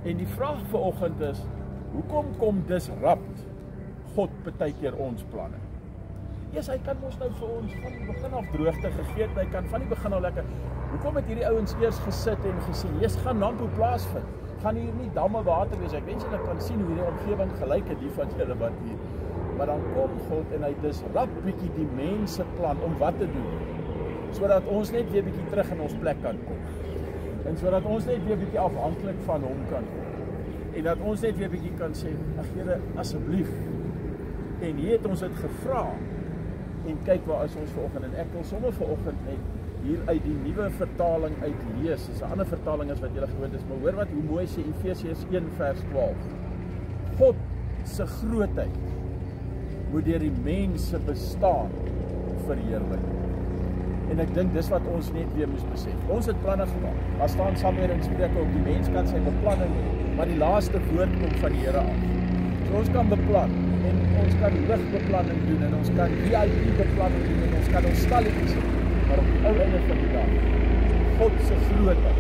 En die vraag vanoggend is, hoekom kom disrupt God partykeer ons planne? Yes, hy kan ons nou vir ons van die begin af droogte gegee het, hy kan van die begin al lekker. Hoekom het hierdie ouens eers gesit en gesê, "Yes, gaan Nampo plaasvind. Gaan hier nie damme water wees." Ek wens julle kan sien hoe hierdie omgewing gelyk het, die van julle wat hier. Maar dan kom God en hy disrupt bietjie die mense plan om wat te doen, sodat ons net weer bietjie terug in ons plek kan kom. En sodat ons net weer bietjie afhanklik van hom kan word. En dat ons net weer bietjie kan sê, "Ag Here, asseblief." En hier het ons dit gevra. En kyk waar is ons vanoggend. En ek wil sommer vanoggend net hier uit die nuwe vertaling uitlees. Dis 'n ander vertaling as wat julle gewoond is, maar hoor wat hoe mooi sê Efesiërs 1 vers 12. God se grootheid moet deur die mense bestaan verheerlik. En ek dink dis wat ons net weer moes besef. Ons het planne gemaak. Daar staan somewhere in Spreuke ook, die mens kan sy beplanning hê, maar die laaste woord kom van die Here af. So ons kan beplan en ons kan ligbeplanning doen en ons kan VIP beplanning doen en ons kan ons stalletjies doen. Maar op die ou einde van die dag, God se grootheid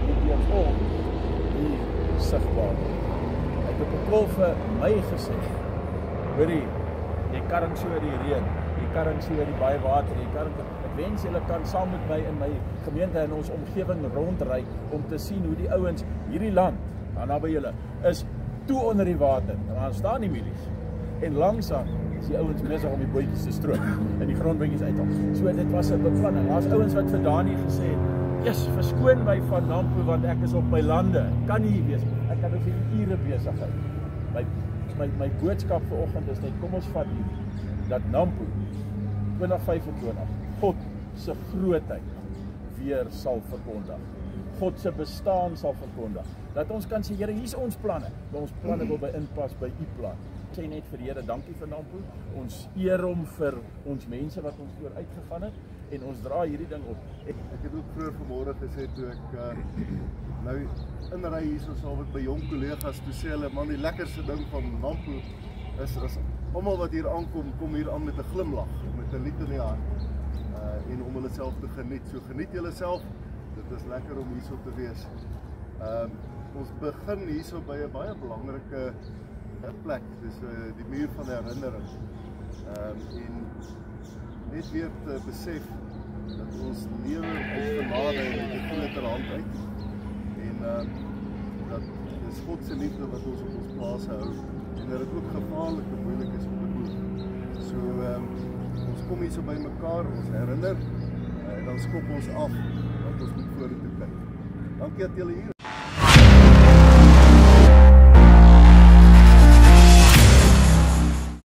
moet deur ons hier sigbaar word. Ek het op 'n vir my gesê, hoorie, jy karring so oor die reën, jy karring so oor die baie water, jy karring. Ek wens julle kan saam met my in my gemeente en ons omgewing rondry om te sien hoe die ouens hierdie land, naby julle, is toe onder die water. En daar staan die milies. En langsaam is die ouens besig om die bootjies te stroop en die grondbootjies uithaal. So dit was 'n beplanning. Daar's ouens wat vir Dani gesê het, "Yes, verskoon my van Nampo want ek is op my lande. Kan nie hier wees. Ek kan oor die ure besig hou." My boodskap vanoggend is net, kom ons vat hier dat Nampo 2025 God se grootheid weer sal verkondig. God se bestaan sal verkondig. Dat ons kan sê, Here, hier is ons planne. Maar ons planne wil by inpas by u plan. Ek sê net vir die Here, dankie vir Nampo. Ons eer hom vir ons mense wat ons vooruit gegaan het en ons dra hierdie ding op. Ek het ook vroeër vanmôre gesê toe ek nou inry hierso saam met my jong kollegas, toe sê hulle, man, die lekkerste ding van Nampo is almal wat hier aankom, kom hier aan met 'n glimlag, met 'n lied in die hart en om hulle self te geniet. So geniet julle self. Dit is lekker om hierso te wees. Ons begin hierso by 'n baie belangrike plek, dis die muur van herinnering. En net weer te besef dat ons lewe uit genade en uit 'n groter hand uit. En dat dis God se liefde wat ons op ons plase hou en dat dit ook gevaarlik en moeilik is om te doen. So ons kom hierso by mekaar, ons herinner en dan skop ons af dat ons moet vorentoe kyk. Dankie dat julle hier is.